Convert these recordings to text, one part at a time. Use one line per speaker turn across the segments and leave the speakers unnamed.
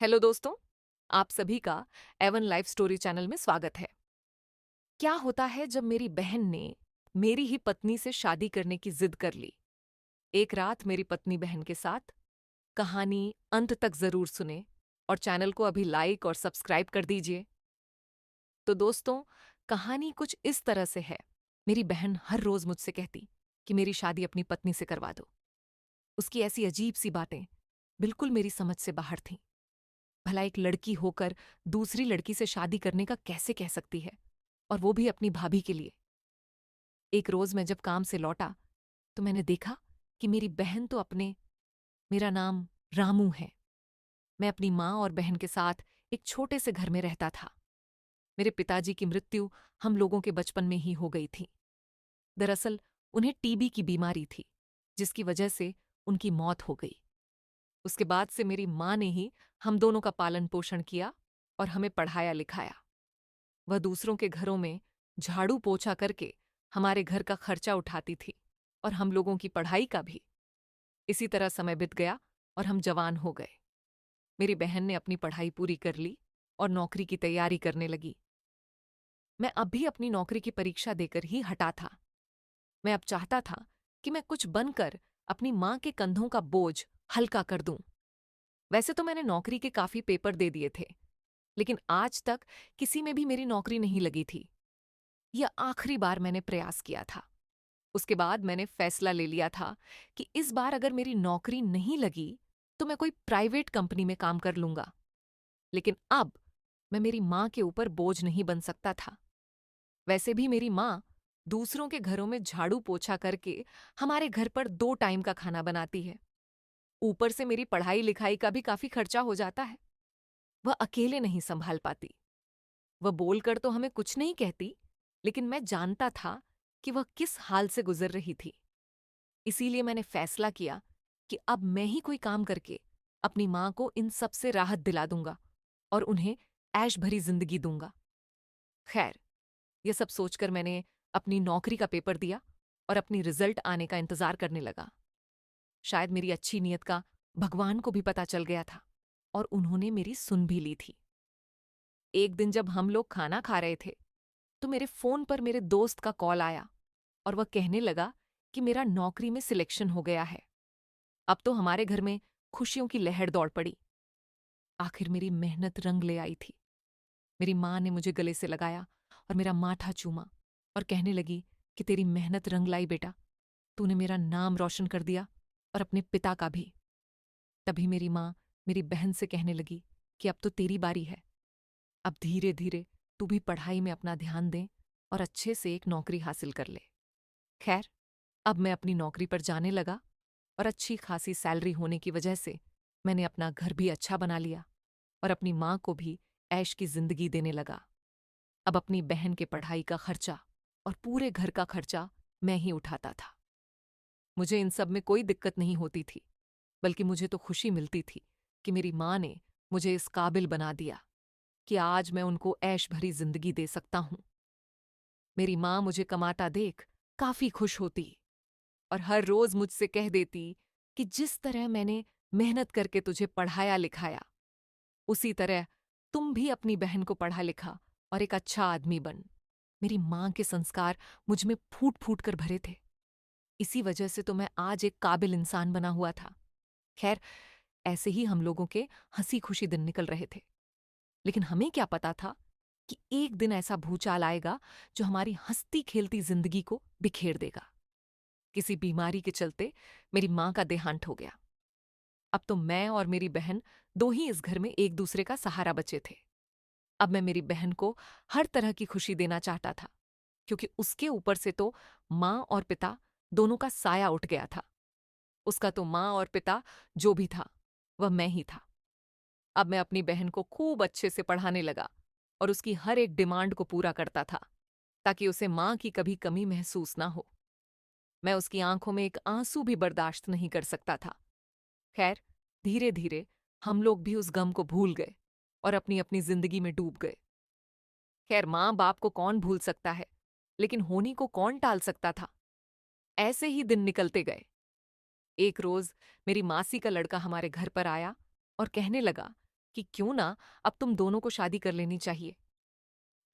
Hello दोस्तों, आप सभी का एवन लाइफ स्टोरी चैनल में स्वागत है। क्या होता है जब मेरी बहन ने मेरी ही पत्नी से शादी करने की जिद कर ली। एक रात मेरी पत्नी बहन के साथ। कहानी अंत तक जरूर सुने और चैनल को अभी लाइक और सब्सक्राइब कर दीजिए। तो दोस्तों, कहानी कुछ इस तरह से है। मेरी बहन हर रोज मुझसे कहती कि मेरी शादी अपनी पत्नी से करवा दो। उसकी ऐसी अजीब सी बातें बिल्कुल मेरी समझ से बाहर थीं। भला एक लड़की होकर दूसरी लड़की से शादी करने का कैसे कह सकती है, और वो भी अपनी भाभी के लिए। एक रोज मैं जब काम से लौटा तो मैंने देखा कि मेरी बहन तो अपने मेरा नाम रामू है। मैं अपनी माँ और बहन के साथ एक छोटे से घर में रहता था। मेरे पिताजी की मृत्यु हम लोगों के बचपन में ही हो गई थी। दरअसल उन्हें टीबी की बीमारी थी, जिसकी वजह से उनकी मौत हो गई। उसके बाद से मेरी माँ ने ही हम दोनों का पालन पोषण किया और हमें पढ़ाया लिखाया। वह दूसरों के घरों में झाड़ू पोछा करके हमारे घर का खर्चा उठाती थी और हम लोगों की पढ़ाई का भी। इसी तरह समय बीत गया और हम जवान हो गए। मेरी बहन ने अपनी पढ़ाई पूरी कर ली और नौकरी की तैयारी करने लगी। मैं अब भी अपनी नौकरी की परीक्षा देकर ही हटा था। मैं अब चाहता था कि मैं कुछ बनकर अपनी माँ के कंधों का बोझ हल्का कर दूं। वैसे तो मैंने नौकरी के काफी पेपर दे दिए थे, लेकिन आज तक किसी में भी मेरी नौकरी नहीं लगी थी। यह आखिरी बार मैंने प्रयास किया था। उसके बाद मैंने फैसला ले लिया था कि इस बार अगर मेरी नौकरी नहीं लगी तो मैं कोई प्राइवेट कंपनी में काम कर लूंगा। लेकिन अब मैं मेरी माँ के ऊपर बोझ नहीं बन सकता था। वैसे भी मेरी माँ दूसरों के घरों में झाड़ू पोछा करके हमारे घर पर 2 टाइम का खाना बनाती है। ऊपर से मेरी पढ़ाई लिखाई का भी काफी खर्चा हो जाता है। वह अकेले नहीं संभाल पाती। वह बोलकर तो हमें कुछ नहीं कहती, लेकिन मैं जानता था कि वह किस हाल से गुजर रही थी। इसीलिए मैंने फैसला किया कि अब मैं ही कोई काम करके अपनी माँ को इन सब से राहत दिला दूंगा और उन्हें ऐश भरी जिंदगी दूंगा। खैर, यह सब सोचकर मैंने अपनी नौकरी का पेपर दिया और अपनी रिजल्ट आने का इंतजार करने लगा। शायद मेरी अच्छी नीयत का भगवान को भी पता चल गया था और उन्होंने मेरी सुन भी ली थी। एक दिन जब हम लोग खाना खा रहे थे तो मेरे फोन पर मेरे दोस्त का कॉल आया और वह कहने लगा कि मेरा नौकरी में सिलेक्शन हो गया है। अब तो हमारे घर में खुशियों की लहर दौड़ पड़ी। आखिर मेरी मेहनत रंग ले आई थी। मेरी माँ ने मुझे गले से लगाया और मेरा माथा चूमा और कहने लगी कि तेरी मेहनत रंग लाई बेटा, तूने मेरा नाम रोशन कर दिया और अपने पिता का भी। तभी मेरी माँ मेरी बहन से कहने लगी कि अब तो तेरी बारी है। अब धीरे धीरे तू भी पढ़ाई में अपना ध्यान दे और अच्छे से एक नौकरी हासिल कर ले। खैर, अब मैं अपनी नौकरी पर जाने लगा और अच्छी खासी सैलरी होने की वजह से मैंने अपना घर भी अच्छा बना लिया और अपनी माँ को भी ऐश की जिंदगी देने लगा। अब अपनी बहन के पढ़ाई का खर्चा और पूरे घर का खर्चा मैं ही उठाता था। मुझे इन सब में कोई दिक्कत नहीं होती थी, बल्कि मुझे तो खुशी मिलती थी कि मेरी माँ ने मुझे इस काबिल बना दिया कि आज मैं उनको ऐश भरी जिंदगी दे सकता हूँ। मेरी माँ मुझे कमाता देख काफी खुश होती और हर रोज मुझसे कह देती कि जिस तरह मैंने मेहनत करके तुझे पढ़ाया लिखाया, उसी तरह तुम भी अपनी बहन को पढ़ा लिखा और एक अच्छा आदमी बन। मेरी माँ के संस्कार मुझ में फूट फूट कर भरे थे। इसी वजह से तो मैं आज एक काबिल इंसान बना हुआ था। खैर, ऐसे ही हम लोगों के हंसी खुशी दिन निकल रहे थे। लेकिन हमें क्या पता था कि एक दिन ऐसा भूचाल आएगा जो हमारी हंसती खेलती जिंदगी को बिखेर देगा। किसी बीमारी के चलते मेरी माँ का देहांत हो गया। अब तो मैं और मेरी बहन दो ही इस घर में एक दूसरे का सहारा बचे थे। अब मैं मेरी बहन को हर तरह की खुशी देना चाहता था, क्योंकि उसके ऊपर से तो माँ और पिता दोनों का साया उठ गया था। उसका तो माँ और पिता जो भी था, वह मैं ही था। अब मैं अपनी बहन को खूब अच्छे से पढ़ाने लगा और उसकी हर एक डिमांड को पूरा करता था, ताकि उसे माँ की कभी कमी महसूस ना हो। मैं उसकी आंखों में एक आंसू भी बर्दाश्त नहीं कर सकता था। खैर, धीरे धीरे हम लोग भी उस गम को भूल गए और अपनी अपनी जिंदगी में डूब गए। खैर, माँ बाप को कौन भूल सकता है, लेकिन होनी को कौन टाल सकता था। ऐसे ही दिन निकलते गए। एक रोज मेरी मासी का लड़का हमारे घर पर आया और कहने लगा कि क्यों ना अब तुम दोनों को शादी कर लेनी चाहिए।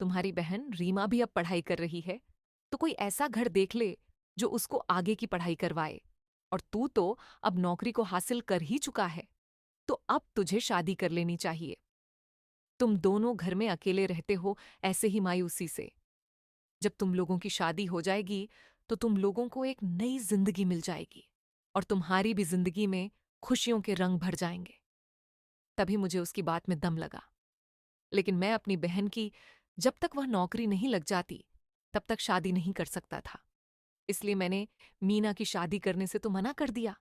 तुम्हारी बहन रीमा भी अब पढ़ाई कर रही है, तो कोई ऐसा घर देख ले जो उसको आगे की पढ़ाई करवाए। और तू तो अब नौकरी को हासिल कर ही चुका है, तो अब तुझे शादी कर लेनी चाहिए। तुम दोनों घर में अकेले रहते हो ऐसे ही मायूसी से। जब तुम लोगों की शादी हो जाएगी तो तुम लोगों को एक नई जिंदगी मिल जाएगी और तुम्हारी भी जिंदगी में खुशियों के रंग भर जाएंगे। तभी मुझे उसकी बात में दम लगा। लेकिन मैं अपनी बहन की जब तक वह नौकरी नहीं लग जाती तब तक शादी नहीं कर सकता था। इसलिए मैंने मीना की शादी करने से तो मना कर दिया।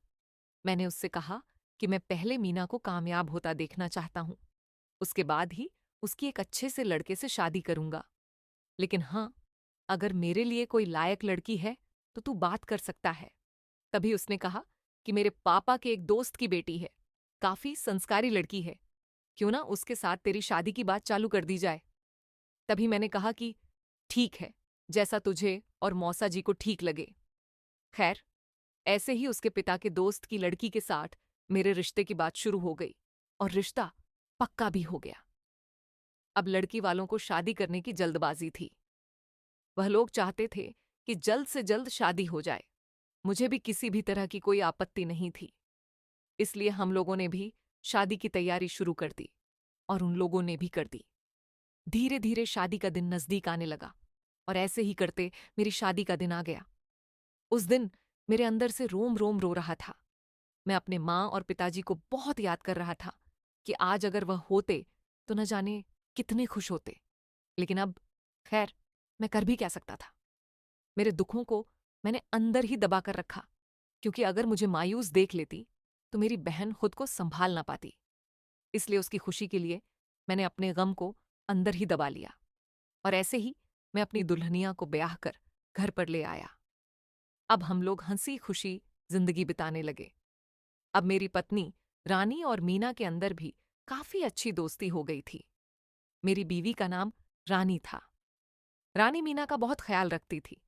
मैंने उससे कहा कि मैं पहले मीना को कामयाब होता देखना चाहता हूं, उसके बाद ही उसकी एक अच्छे से लड़के से शादी करूंगा। लेकिन हाँ, अगर मेरे लिए कोई लायक लड़की है तो तू बात कर सकता है। तभी उसने कहा कि मेरे पापा के एक दोस्त की बेटी है, काफी संस्कारी लड़की है, क्यों ना उसके साथ तेरी शादी की बात चालू कर दी जाए। तभी मैंने कहा कि ठीक है, जैसा तुझे और मौसा जी को ठीक लगे। खैर, ऐसे ही उसके पिता के दोस्त की लड़की के साथ मेरे रिश्ते की बात शुरू हो गई और रिश्ता पक्का भी हो गया। अब लड़की वालों को शादी करने की जल्दबाजी थी। वह लोग चाहते थे कि जल्द से जल्द शादी हो जाए। मुझे भी किसी भी तरह की कोई आपत्ति नहीं थी। इसलिए हम लोगों ने भी शादी की तैयारी शुरू कर दी और उन लोगों ने भी कर दी। धीरे धीरे शादी का दिन नजदीक आने लगा और ऐसे ही करते मेरी शादी का दिन आ गया। उस दिन मेरे अंदर से रोम रोम रो रहा था। मैं अपने माँ और पिताजी को बहुत याद कर रहा था कि आज अगर वह होते तो न जाने कितने खुश होते। लेकिन अब खैर, मैं कर भी क्या सकता था। मेरे दुखों को मैंने अंदर ही दबा कर रखा, क्योंकि अगर मुझे मायूस देख लेती तो मेरी बहन खुद को संभाल ना पाती। इसलिए उसकी खुशी के लिए मैंने अपने गम को अंदर ही दबा लिया और ऐसे ही मैं अपनी दुल्हनिया को ब्याह कर घर पर ले आया। अब हम लोग हंसी खुशी जिंदगी बिताने लगे। अब मेरी पत्नी रानी और मीना के अंदर भी काफी अच्छी दोस्ती हो गई थी। मेरी बीवी का नाम रानी था। रानी मीना का बहुत ख्याल रखती थी,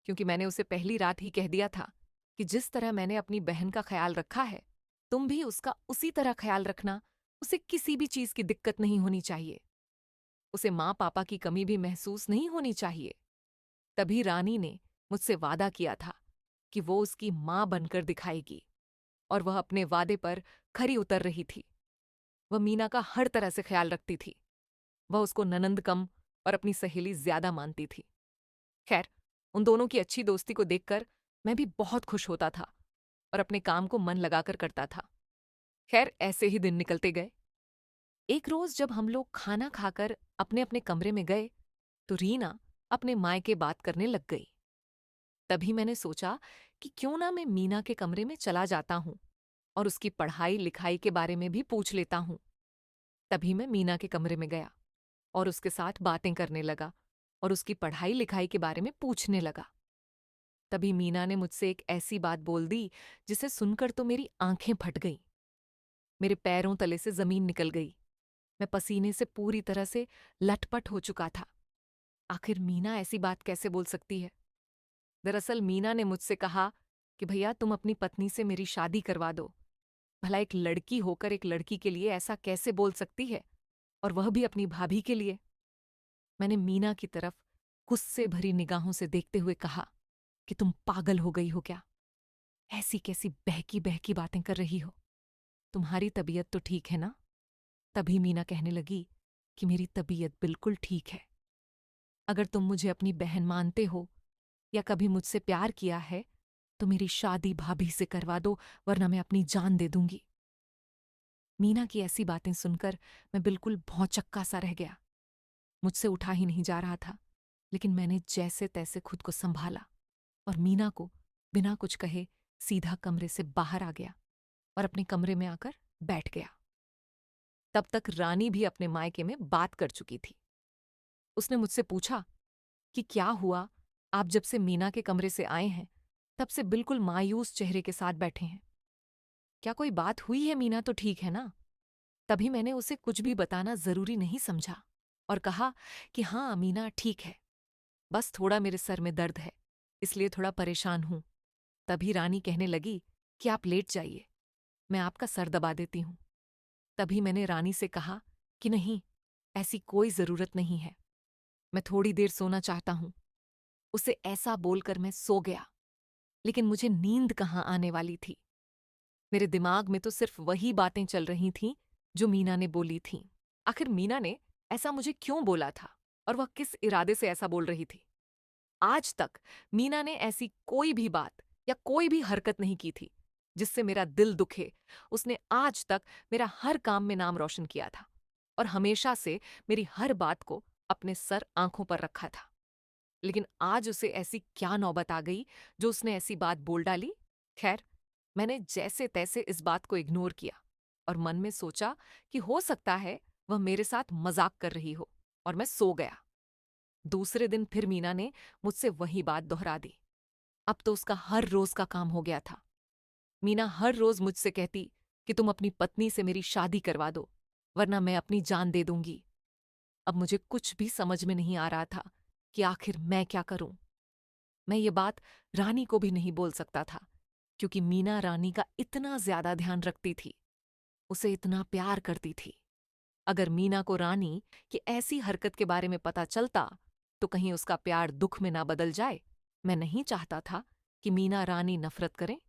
क्योंकि मैंने उसे पहली रात ही कह दिया था कि जिस तरह मैंने अपनी बहन का ख्याल रखा है, तुम भी उसका उसी तरह ख्याल रखना। उसे किसी भी चीज की दिक्कत नहीं होनी चाहिए। उसे माँ पापा की कमी भी महसूस नहीं होनी चाहिए। तभी रानी ने मुझसे वादा किया था कि वो उसकी माँ बनकर दिखाएगी, और वह अपने वादे पर खरी उतर रही थी। वह मीना का हर तरह से ख्याल रखती थी। वह उसको ननंद कम और अपनी सहेली ज्यादा मानती थी। खैर, उन दोनों की अच्छी दोस्ती को देखकर मैं भी बहुत खुश होता था और अपने काम को मन लगाकर करता था। खैर, ऐसे ही दिन निकलते गए। एक रोज जब हम लोग खाना खाकर अपने अपने कमरे में गए तो रीना अपने मायके बात करने लग गई। तभी मैंने सोचा कि क्यों ना मैं मीना के कमरे में चला जाता हूं और उसकी पढ़ाई लिखाई के बारे में भी पूछ लेता हूं। तभी मैं मीना के कमरे में गया और उसके साथ बातें करने लगा और उसकी पढ़ाई लिखाई के बारे में पूछने लगा। तभी मीना ने मुझसे एक ऐसी बात बोल दी जिसे सुनकर तो मेरी आंखें फट गईं। मेरे पैरों तले से जमीन निकल गई। मैं पसीने से पूरी तरह से लटपट हो चुका था। आखिर मीना ऐसी बात कैसे बोल सकती है? दरअसल मीना ने मुझसे कहा कि भैया, तुम अपनी पत्नी से मेरी शादी करवा दो। भला एक लड़की होकर एक लड़की के लिए ऐसा कैसे बोल सकती है, और वह भी अपनी भाभी के लिए? मैंने मीना की तरफ गुस्से भरी निगाहों से देखते हुए कहा कि तुम पागल हो गई हो क्या? ऐसी कैसी बहकी बहकी बातें कर रही हो? तुम्हारी तबीयत तो ठीक है ना? तभी मीना कहने लगी कि मेरी तबीयत बिल्कुल ठीक है। अगर तुम मुझे अपनी बहन मानते हो या कभी मुझसे प्यार किया है तो मेरी शादी भाभी से करवा दो, वरना मैं अपनी जान दे दूंगी। मीना की ऐसी बातें सुनकर मैं बिल्कुल भौंचक्का सा रह गया। मुझसे उठा ही नहीं जा रहा था, लेकिन मैंने जैसे तैसे खुद को संभाला और मीना को बिना कुछ कहे सीधा कमरे से बाहर आ गया और अपने कमरे में आकर बैठ गया। तब तक रानी भी अपने मायके में बात कर चुकी थी। उसने मुझसे पूछा कि क्या हुआ, आप जब से मीना के कमरे से आए हैं तब से बिल्कुल मायूस चेहरे के साथ बैठे हैं। क्या कोई बात हुई है? मीना तो ठीक है ना? तभी मैंने उसे कुछ भी बताना जरूरी नहीं समझा और कहा कि हाँ, मीना ठीक है, बस थोड़ा मेरे सर में दर्द है, इसलिए थोड़ा परेशान हूं। तभी रानी कहने लगी कि आप लेट जाइए, मैं आपका सर दबा देती हूं। तभी मैंने रानी से कहा कि नहीं, ऐसी कोई जरूरत नहीं है, मैं थोड़ी देर सोना चाहता हूं। उसे ऐसा बोलकर मैं सो गया। लेकिन मुझे नींद कहाँ आने वाली थी। मेरे दिमाग में तो सिर्फ वही बातें चल रही थीं जो मीना ने बोली थीं। आखिर मीना ने ऐसा मुझे क्यों बोला था और वह किस इरादे से ऐसा बोल रही थी। आज तक मीना ने ऐसी कोई भी बात या कोई भी हरकत नहीं की थी जिससे मेरा दिल दुखे। उसने आज तक मेरा हर काम में नाम रोशन किया था और हमेशा से मेरी हर बात को अपने सर आंखों पर रखा था। लेकिन आज उसे ऐसी क्या नौबत आ गई जो उसने ऐसी बात बोल डाली। खैर, मैंने जैसे तैसे इस बात को इग्नोर किया और मन में सोचा कि हो सकता है वह मेरे साथ मजाक कर रही हो, और मैं सो गया। दूसरे दिन फिर मीना ने मुझसे वही बात दोहरा दी। अब तो उसका हर रोज का काम हो गया था। मीना हर रोज मुझसे कहती कि तुम अपनी पत्नी से मेरी शादी करवा दो, वरना मैं अपनी जान दे दूंगी। अब मुझे कुछ भी समझ में नहीं आ रहा था कि आखिर मैं क्या करूं। मैं ये बात रानी को भी नहीं बोल सकता था, क्योंकि मीना रानी का इतना ज्यादा ध्यान रखती थी, उसे इतना प्यार करती थी। अगर मीना को रानी की ऐसी हरकत के बारे में पता चलता तो कहीं उसका प्यार दुख में ना बदल जाए। मैं नहीं चाहता था कि मीना रानी नफरत करे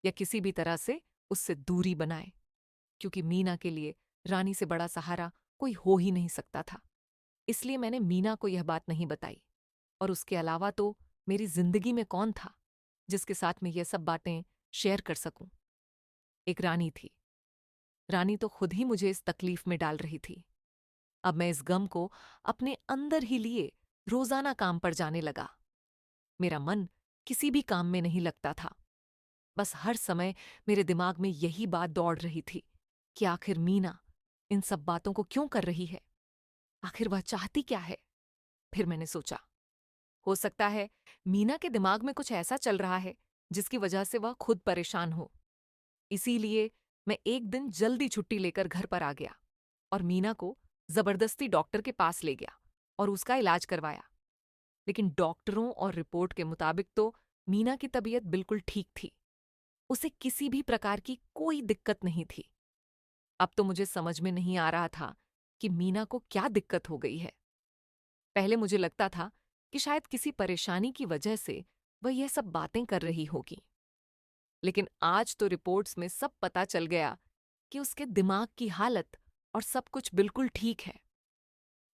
या किसी भी तरह से उससे दूरी बनाए, क्योंकि मीना के लिए रानी से बड़ा सहारा कोई हो ही नहीं सकता था। इसलिए मैंने मीना को यह बात नहीं बताई। और उसके अलावा तो मेरी जिंदगी में कौन था जिसके साथ मैं ये सब बातें शेयर कर सकूं। एक रानी थी। रानी तो खुद ही मुझे इस तकलीफ में डाल रही थी। अब मैं इस गम को अपने अंदर ही लिए रोजाना काम पर जाने लगा। मेरा मन किसी भी काम में नहीं लगता था। बस हर समय मेरे दिमाग में यही बात दौड़ रही थी कि आखिर मीना इन सब बातों को क्यों कर रही है। आखिर वह चाहती क्या है। फिर मैंने सोचा, हो सकता है मीना के दिमाग में कुछ ऐसा चल रहा है जिसकी वजह से वह खुद परेशान हो। इसीलिए मैं एक दिन जल्दी छुट्टी लेकर घर पर आ गया और मीना को जबरदस्ती डॉक्टर के पास ले गया और उसका इलाज करवाया। लेकिन डॉक्टरों और रिपोर्ट के मुताबिक तो मीना की तबीयत बिल्कुल ठीक थी। उसे किसी भी प्रकार की कोई दिक्कत नहीं थी। अब तो मुझे समझ में नहीं आ रहा था कि मीना को क्या दिक्कत हो गई है। पहले मुझे लगता था कि शायद किसी परेशानी की वजह से वह यह सब बातें कर रही होगी। लेकिन आज तो रिपोर्ट्स में सब पता चल गया कि उसके दिमाग की हालत और सब कुछ बिल्कुल ठीक है।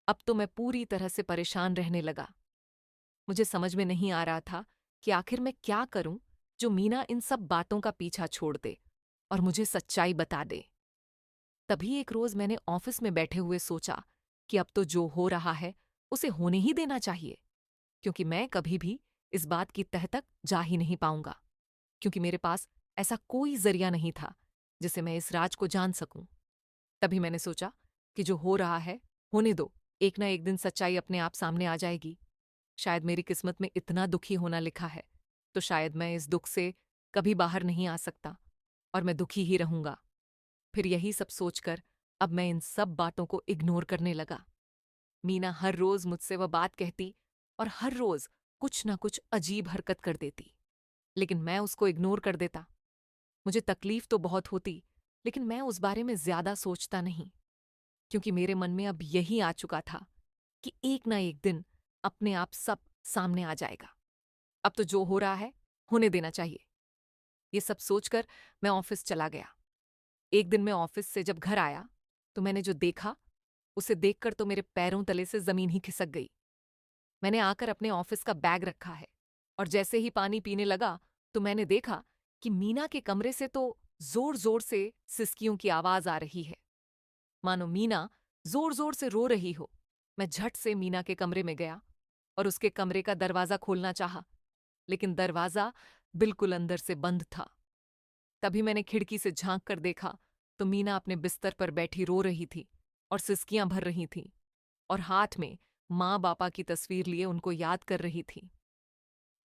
अब तो मैं पूरी तरह से परेशान रहने लगा। मुझे समझ में नहीं आ रहा था कि आखिर मैं क्या करूं जो मीना इन सब बातों का पीछा छोड़ दे और मुझे सच्चाई बता दे। तभी एक रोज मैंने ऑफिस में बैठे हुए सोचा कि अब तो जो हो रहा है उसे होने ही देना चाहिए, क्योंकि मैं कभी भी इस बात की तह तक जा ही नहीं पाऊंगा, क्योंकि मेरे पास ऐसा कोई जरिया नहीं था जिसे मैं इस राज को जान सकूं। तभी मैंने सोचा कि जो हो रहा है होने दो, एक ना एक दिन सच्चाई अपने आप सामने आ जाएगी। शायद मेरी किस्मत में इतना दुखी होना लिखा है, तो शायद मैं इस दुख से कभी बाहर नहीं आ सकता और मैं दुखी ही रहूंगा। फिर यही सब सोचकर अब मैं इन सब बातों को इग्नोर करने लगा। मीना हर रोज मुझसे वह बात कहती और हर रोज कुछ ना कुछ अजीब हरकत कर देती, लेकिन मैं उसको इग्नोर कर देता। मुझे तकलीफ तो बहुत होती, लेकिन मैं उस बारे में ज्यादा सोचता नहीं, क्योंकि मेरे मन में अब यही आ चुका था कि एक ना एक दिन अपने आप सब सामने आ जाएगा। अब तो जो हो रहा है होने देना चाहिए। ये सब सोचकर मैं ऑफिस चला गया। एक दिन मैं ऑफिस से जब घर आया तो मैंने जो देखा उसे देखकर तो मेरे पैरों तले से जमीन ही खिसक गई। मैंने आकर अपने ऑफिस का बैग रखा है और जैसे ही पानी पीने लगा तो मैंने देखा कि मीना के कमरे से तो जोर जोर से सिसकियों की आवाज आ रही है, मानो मीना जोर जोर से रो रही हो। मैं झट से मीना के कमरे में गया और उसके कमरे का दरवाजा खोलना चाहा, लेकिन दरवाजा बिल्कुल अंदर से बंद था। तभी मैंने खिड़की से झांक कर देखा तो मीना अपने बिस्तर पर बैठी रो रही थी और सिसकियां भर रही थीं और हाथ में माँ बापा की तस्वीर लिए उनको याद कर रही थी।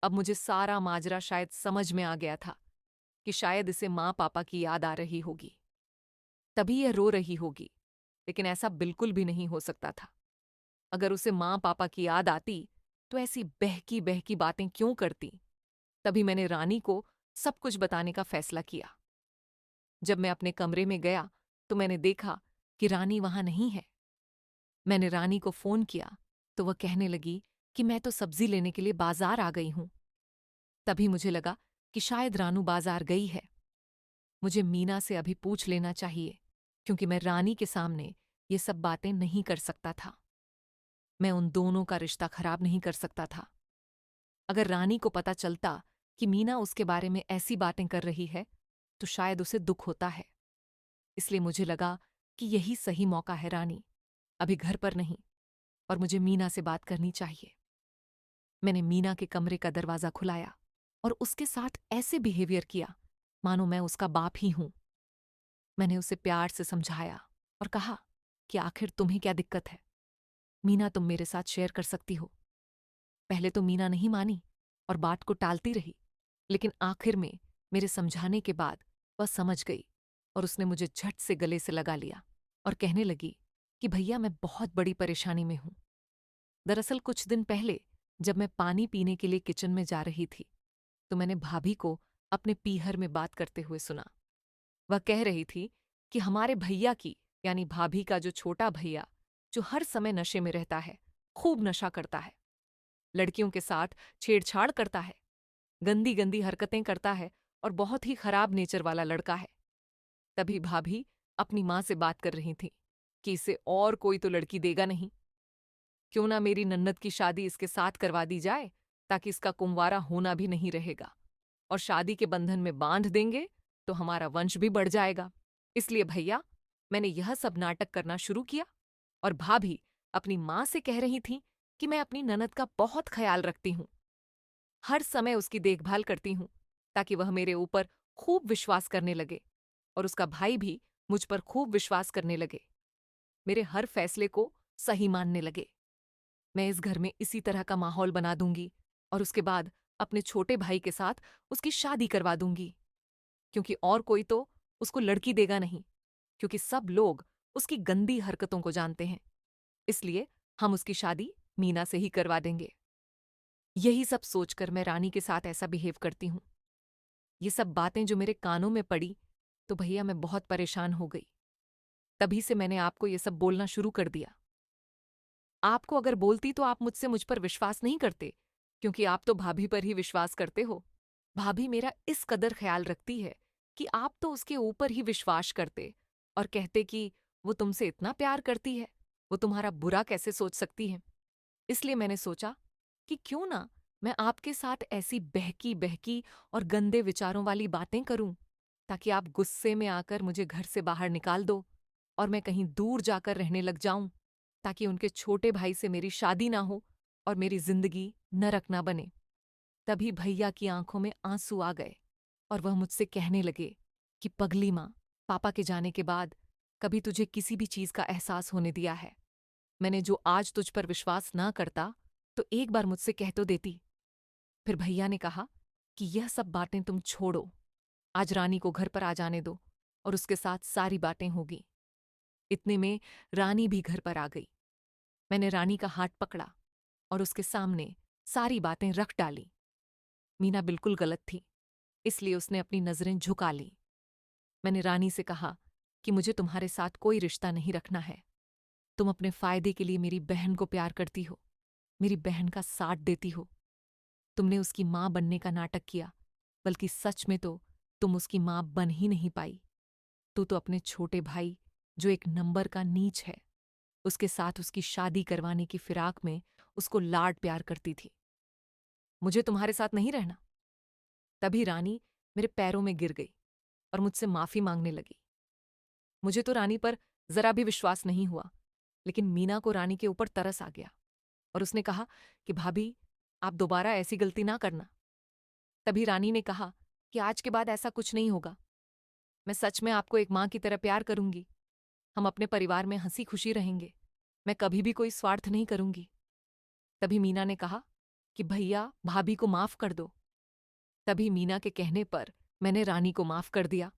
अब मुझे सारा माजरा शायद समझ में आ गया था कि शायद इसे माँ पापा की याद आ रही होगी, तभी यह रो रही होगी। लेकिन ऐसा बिल्कुल भी नहीं हो सकता था। अगर उसे माँ पापा की याद आती तो ऐसी बहकी बहकी बातें क्यों करती। तभी मैंने रानी को सब कुछ बताने का फैसला किया। जब मैं अपने कमरे में गया तो मैंने देखा कि रानी वहां नहीं है। मैंने रानी को फोन किया तो वह कहने लगी कि मैं तो सब्जी लेने के लिए बाजार आ गई हूं। तभी मुझे लगा कि शायद रानू बाजार गई है। मुझे मीना से अभी पूछ लेना चाहिए, क्योंकि मैं रानी के सामने ये सब बातें नहीं कर सकता था। मैं उन दोनों का रिश्ता खराब नहीं कर सकता था। अगर रानी को पता चलता कि मीना उसके बारे में ऐसी बातें कर रही है तो शायद उसे दुख होता है। इसलिए मुझे लगा कि यही सही मौका है रानी, अभी घर पर नहीं, और मुझे मीना से बात करनी चाहिए। मैंने मीना के कमरे का दरवाजा खुलाया और उसके साथ ऐसे बिहेवियर किया मानो मैं उसका बाप ही हूं। मैंने उसे प्यार से समझाया और कहा कि आखिर तुम्हें क्या दिक्कत है, मीना तुम मेरे साथ शेयर कर सकती हो। पहले तो मीना नहीं मानी और बात को टालती रही, लेकिन आखिर में मेरे समझाने के बाद वह समझ गई और उसने मुझे झट से गले से लगा लिया और कहने लगी कि भैया मैं बहुत बड़ी परेशानी में हूं। दरअसल कुछ दिन पहले जब मैं पानी पीने के लिए किचन में जा रही थी तो मैंने भाभी को अपने पीहर में बात करते हुए सुना। वह कह रही थी कि हमारे भैया की, यानी भाभी का जो छोटा भैया, जो हर समय नशे में रहता है, खूब नशा करता है, लड़कियों के साथ छेड़छाड़ करता है, गंदी गंदी हरकतें करता है और बहुत ही खराब नेचर वाला लड़का है। तभी भाभी अपनी माँ से बात कर रही थी कि इसे और कोई तो लड़की देगा नहीं, क्यों ना मेरी नन्नद की शादी इसके साथ करवा दी जाए, ताकि इसका कुंवारा होना भी नहीं रहेगा, और शादी के बंधन में बांध देंगे तो हमारा वंश भी बढ़ जाएगा। इसलिए भैया मैंने यह सब नाटक करना शुरू किया। और भाभी अपनी माँ से कह रही थी कि मैं अपनी ननद का बहुत ख्याल रखती हूँ, हर समय उसकी देखभाल करती हूँ, ताकि वह मेरे ऊपर खूब विश्वास करने लगे और उसका भाई भी मुझ पर खूब विश्वास करने लगे, मेरे हर फैसले को सही मानने लगे। मैं इस घर में इसी तरह का माहौल बना दूंगी और उसके बाद अपने छोटे भाई के साथ उसकी शादी करवा दूंगी, क्योंकि और कोई तो उसको लड़की देगा नहीं, क्योंकि सब लोग उसकी गंदी हरकतों को जानते हैं। इसलिए हम उसकी शादी मीना से ही करवा देंगे। यही सब सोचकर मैं रानी के साथ ऐसा बिहेव करती हूं। ये सब बातें जो मेरे कानों में पड़ी तो भैया मैं बहुत परेशान हो गई। तभी से मैंने आपको ये सब बोलना शुरू कर दिया। आपको अगर बोलती तो आप मुझसे मुझ पर विश्वास नहीं करते, क्योंकि आप तो भाभी पर ही विश्वास करते हो। भाभी मेरा इस कदर ख्याल रखती है कि आप तो उसके ऊपर ही विश्वास करते और कहते कि वो तुमसे इतना प्यार करती है, वो तुम्हारा बुरा कैसे सोच सकती है। इसलिए मैंने सोचा कि क्यों ना मैं आपके साथ ऐसी बहकी बहकी और गंदे विचारों वाली बातें करूं, ताकि आप गुस्से में आकर मुझे घर से बाहर निकाल दो और मैं कहीं दूर जाकर रहने लग जाऊं, ताकि उनके छोटे भाई से मेरी शादी ना हो और मेरी जिंदगी नरक ना बने। तभी भैया की आंखों में आंसू आ गए और वह मुझसे कहने लगे कि पगली माँ, पापा के जाने के बाद कभी तुझे किसी भी चीज का एहसास होने दिया है? मैंने जो आज तुझ पर विश्वास ना करता तो एक बार मुझसे कह तो देती। फिर भैया ने कहा कि यह सब बातें तुम छोड़ो, आज रानी को घर पर आ जाने दो और उसके साथ सारी बातें होगी। इतने में रानी भी घर पर आ गई। मैंने रानी का हाथ पकड़ा और उसके सामने सारी बातें रख डाली। मीना बिल्कुल गलत थी, इसलिए उसने अपनी नजरें झुका ली। मैंने रानी से कहा कि मुझे तुम्हारे साथ कोई रिश्ता नहीं रखना है। तुम अपने फायदे के लिए मेरी बहन को प्यार करती हो, मेरी बहन का साथ देती हो। तुमने उसकी माँ बनने का नाटक किया, बल्कि सच में तो तुम उसकी माँ बन ही नहीं पाई। तू तो अपने छोटे भाई, जो एक नंबर का नीच है, उसके साथ उसकी शादी करवाने की फिराक में उसको लाड प्यार करती थी। मुझे तुम्हारे साथ नहीं रहना। तभी रानी मेरे पैरों में गिर गई और मुझसे माफी मांगने लगी। मुझे तो रानी पर जरा भी विश्वास नहीं हुआ, लेकिन मीना को रानी के ऊपर तरस आ गया और उसने कहा कि भाभी, आप दोबारा ऐसी गलती ना करना। तभी रानी ने कहा कि आज के बाद ऐसा कुछ नहीं होगा। मैं सच में आपको एक माँ की तरह प्यार करूंगी। हम अपने परिवार में हंसी खुशी रहेंगे। मैं कभी भी कोई स्वार्थ नहीं करूंगी। तभी मीना ने कहा कि भैया, भाभी को माफ कर दो। तभी मीना के कहने पर मैंने रानी को माफ कर दिया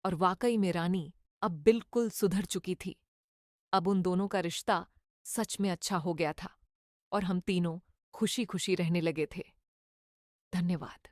और वाकई में रानी अब बिल्कुल सुधर चुकी थी। अब उन दोनों का रिश्ता सच में अच्छा हो गया था और हम तीनों खुशी खुशी रहने लगे थे। धन्यवाद।